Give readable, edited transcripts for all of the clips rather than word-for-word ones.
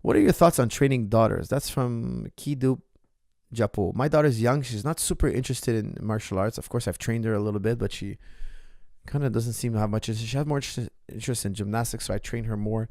What are your thoughts on training daughters? That's from Kidup Japo. My daughter's young. She's not super interested in martial arts. Of course, I've trained her a little bit, but she kind of doesn't seem to have much interest. She has more interest in gymnastics, so I train her more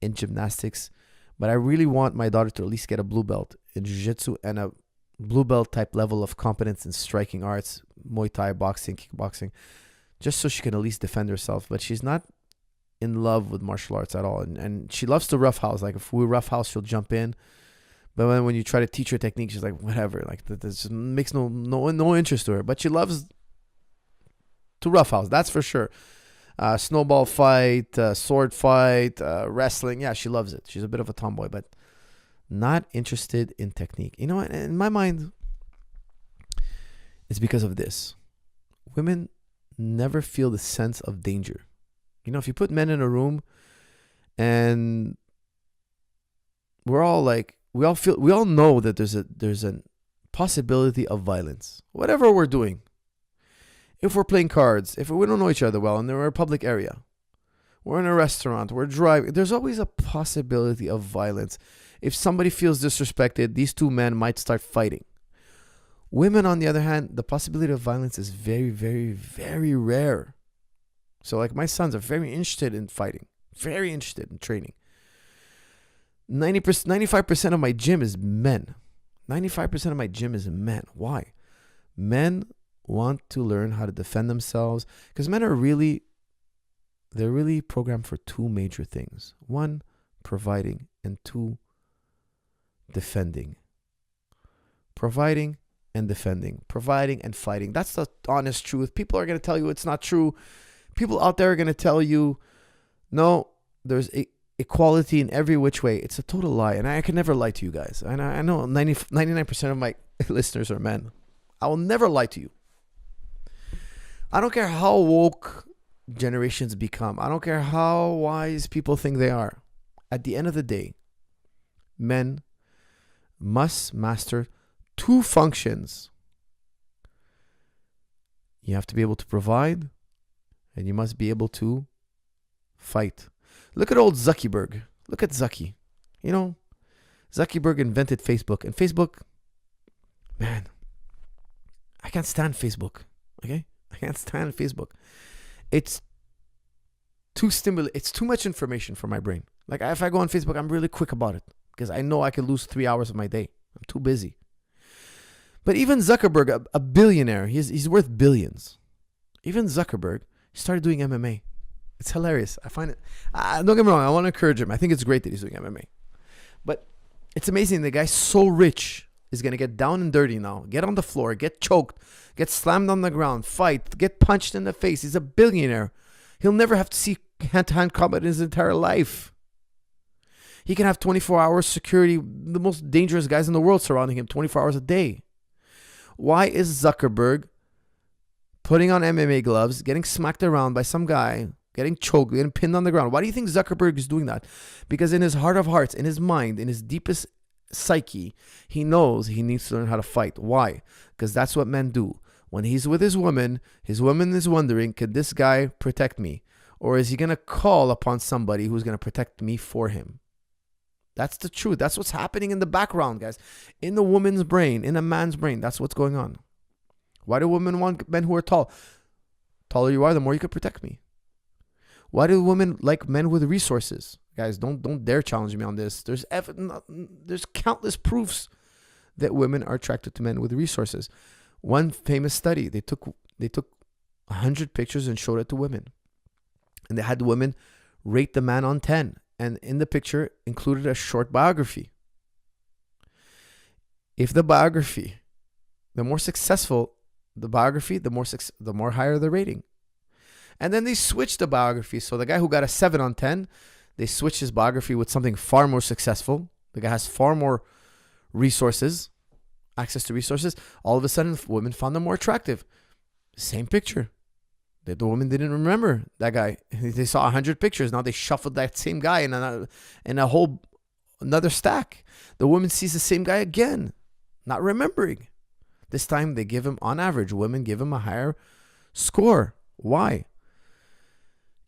in gymnastics. But I really want my daughter to at least get a blue belt in jiu-jitsu and a blue belt type level of competence in striking arts, Muay Thai, boxing, kickboxing, just so she can at least defend herself. But she's not in love with martial arts at all. And she loves to roughhouse. Like if we roughhouse, she'll jump in. But when you try to teach her technique, she's like, whatever. Like that just makes no interest to her. But she loves to roughhouse, that's for sure. Snowball fight, sword fight, wrestling. Yeah, she loves it. She's a bit of a tomboy, but not interested in technique. You know what? In my mind, it's because of this. Women never feel the sense of danger. You know, if you put men in a room and we all know that there's a possibility of violence. Whatever we're doing. If we're playing cards, if we don't know each other well and we're in a public area, we're in a restaurant, we're driving, there's always a possibility of violence. If somebody feels disrespected, these two men might start fighting. Women, on the other hand, the possibility of violence is very, very, very rare. So like my sons are very interested in fighting, very interested in training. 95% of my gym is men. 95% of my gym is men. Why? Men want to learn how to defend themselves because men are really programmed for two major things. One, providing, and two, defending. Providing and defending. Providing and fighting. That's the honest truth. People are going to tell you it's not true. People out there are going to tell you, no, there's equality in every which way. It's a total lie. And I can never lie to you guys. And I know 99% of my listeners are men. I will never lie to you. I don't care how woke generations become. I don't care how wise people think they are. At the end of the day, men must master two functions. You have to be able to provide, and you must be able to fight. Look at old Zuckerberg. Look at Zucky. You know, Zuckerberg invented Facebook. And Facebook, man, I can't stand Facebook. Okay? I can't stand Facebook. It's too It's too much information for my brain. Like if I go on Facebook, I'm really quick about it because I know I could lose 3 hours of my day. I'm too busy. But even Zuckerberg, a billionaire, he's worth billions. Even Zuckerberg started doing MMA. It's hilarious. I find it. Don't get me wrong. I want to encourage him. I think it's great that he's doing MMA. But it's amazing. The guy's so rich is going to get down and dirty now. Get on the floor. Get choked. Get slammed on the ground. Fight. Get punched in the face. He's a billionaire. He'll never have to see hand-to-hand combat in his entire life. He can have 24-hour security, the most dangerous guys in the world surrounding him 24 hours a day. Why is Zuckerberg putting on MMA gloves, getting smacked around by some guy, getting choked, getting pinned on the ground? Why do you think Zuckerberg is doing that? Because in his heart of hearts, in his mind, in his deepest psyche, he knows he needs to learn how to fight. Why? Because that's what men do. When he's with his woman is wondering, could this guy protect me? Or is he going to call upon somebody who's going to protect me for him? That's the truth. That's what's happening in the background, guys. In the woman's brain, in a man's brain, that's what's going on. Why do women want men who are tall? Taller you are, the more you can protect me. Why do women like men with resources? Guys, don't dare challenge me on this. There's countless proofs that women are attracted to men with resources. One famous study, they took 100 pictures and showed it to women. And they had the women rate the man on 10. And in the picture included a short biography. If the biography, the more successful the biography, the more higher the rating. And then they switched the biography. So the guy who got a 7 on 10, they switched his biography with something far more successful. The guy has far more resources, access to resources. All of a sudden, women found them more attractive. Same picture. The woman didn't remember that guy. They saw 100 pictures. Now they shuffled that same guy in a whole another stack. The woman sees the same guy again, not remembering. This time they give him, on average, women give him a higher score. Why?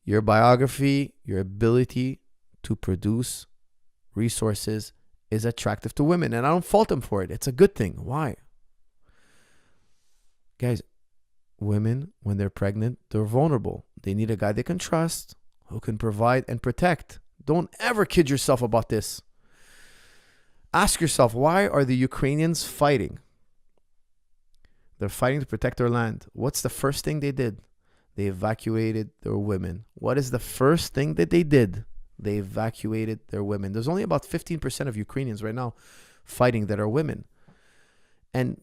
Your biography, your ability to produce resources is attractive to women. And I don't fault them for it. It's a good thing. Why? Guys, women, when they're pregnant, they're vulnerable. They need a guy they can trust, who can provide and protect. Don't ever kid yourself about this. Ask yourself, why are the Ukrainians fighting? They're fighting to protect their land. What's the first thing they did? They evacuated their women. What is the first thing that they did? They evacuated their women. There's only about 15% of Ukrainians right now fighting that are women. And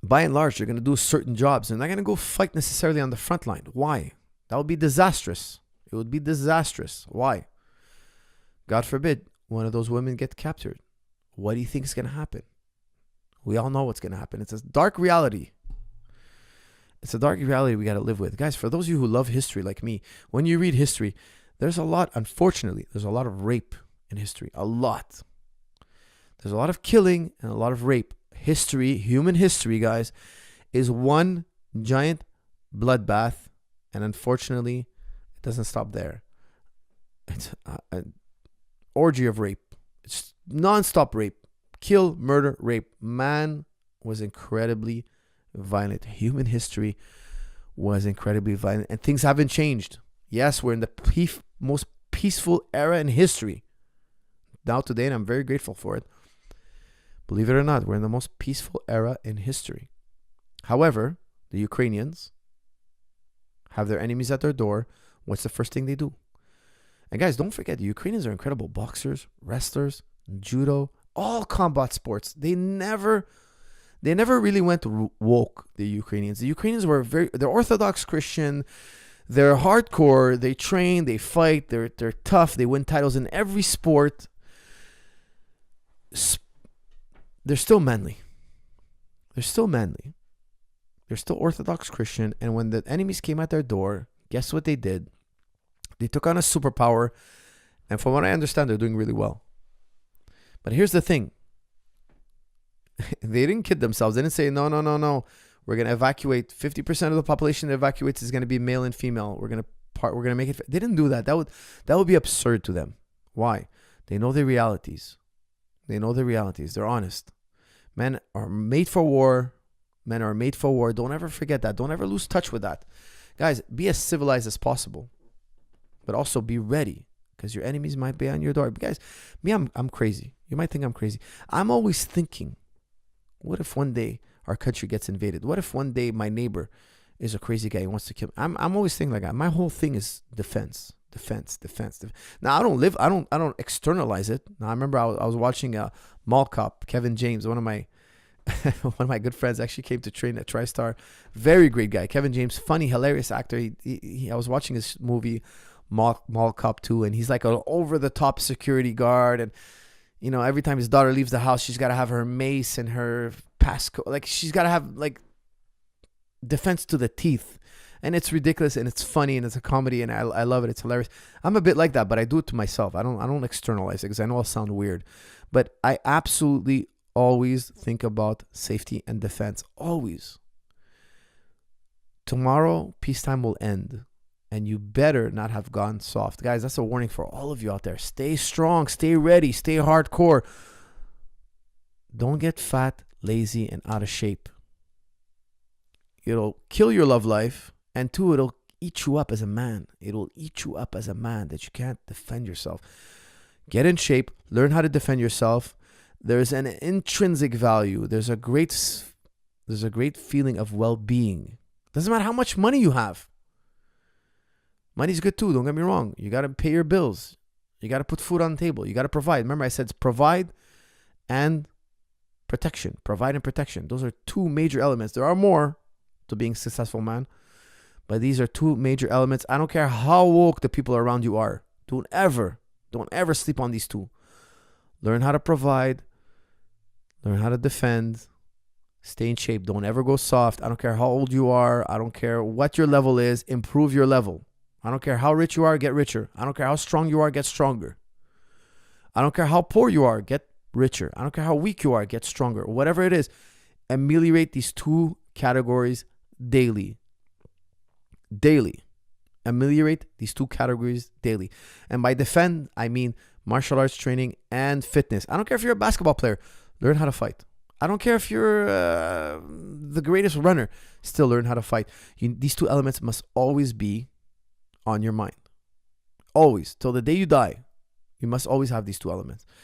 by and large, they're going to do certain jobs. They're not going to go fight necessarily on the front line. Why? That would be disastrous. It would be disastrous. Why? God forbid one of those women get captured. What do you think is going to happen? We all know what's going to happen. It's a dark reality. It's a dark reality we got to live with. Guys, for those of you who love history like me, when you read history, there's a lot, unfortunately, there's a lot of rape in history. A lot. There's a lot of killing and a lot of rape. History, human history, guys, is one giant bloodbath. And unfortunately, it doesn't stop there. It's an orgy of rape. It's non-stop rape. Kill, murder, rape. Man was incredibly violent. Human history was incredibly violent. And things haven't changed. Yes, we're in the most peaceful era in history. Now today, and I'm very grateful for it. Believe it or not, we're in the most peaceful era in history. However, the Ukrainians have their enemies at their door. What's the first thing they do? And guys, don't forget, the Ukrainians are incredible boxers, wrestlers, judo, all combat sports. They never really went woke, the Ukrainians. The Ukrainians were they're Orthodox Christian. They're hardcore. They train, they fight, they're tough. They win titles in every sport. They're still manly. They're still manly. They're still Orthodox Christian. And when the enemies came at their door, guess what they did? They took on a superpower. And from what I understand, they're doing really well. But here's the thing. They didn't kid themselves. They didn't say, no. We're going to evacuate. 50% of the population that evacuates is going to be male and female. We're going to make it. They didn't do that. That would be absurd to them. Why? They know the realities. They're honest. Men are made for war. Don't ever forget that. Don't ever lose touch with that. Guys, be as civilized as possible. But also be ready. Because your enemies might be on your door. But guys, me, I'm crazy. You might think I'm crazy. I'm always thinking, what if one day our country gets invaded? What if one day my neighbor is a crazy guy who wants to kill me? I'm always thinking like that. My whole thing is defense. Now I don't externalize it. Now I remember I was watching Mall Cop, Kevin James, one of my good friends actually came to train at Tristar. Very great guy. Kevin James, funny, hilarious actor. I was watching his movie Mall Cop 2, and he's like an over-the-top security guard, and you know, every time his daughter leaves the house, she's got to have her mace and her passcode. Like, she's got to have like defense to the teeth. And it's ridiculous, and it's funny, and it's a comedy, and I love it. It's hilarious. I'm a bit like that, but I do it to myself. I don't externalize it because I know I'll sound weird. But I absolutely always think about safety and defense. Always. Tomorrow, peacetime will end. And you better not have gone soft. Guys, that's a warning for all of you out there. Stay strong, stay ready, stay hardcore. Don't get fat, lazy, and out of shape. It'll kill your love life. And two, it'll eat you up as a man. It'll eat you up as a man that you can't defend yourself. Get in shape. Learn how to defend yourself. There's an intrinsic value. There's a great feeling of well-being. Doesn't matter how much money you have. Money's good too, don't get me wrong. You got to pay your bills. You got to put food on the table. You got to provide. Remember I said it's provide and protection. Provide and protection. Those are two major elements. There are more to being a successful man, but these are two major elements. I don't care how woke the people around you are. Don't ever sleep on these two. Learn how to provide. Learn how to defend. Stay in shape. Don't ever go soft. I don't care how old you are. I don't care what your level is. Improve your level. I don't care how rich you are, get richer. I don't care how strong you are, get stronger. I don't care how poor you are, get richer. I don't care how weak you are, get stronger. Whatever it is, ameliorate these two categories daily. Daily. Ameliorate these two categories daily. And by defend, I mean martial arts training, and fitness. I don't care if you're a basketball player, learn how to fight. I don't care if you're the greatest runner, still learn how to fight. These two elements must always be on your mind. Always. Till the day you die, you must always have these two elements.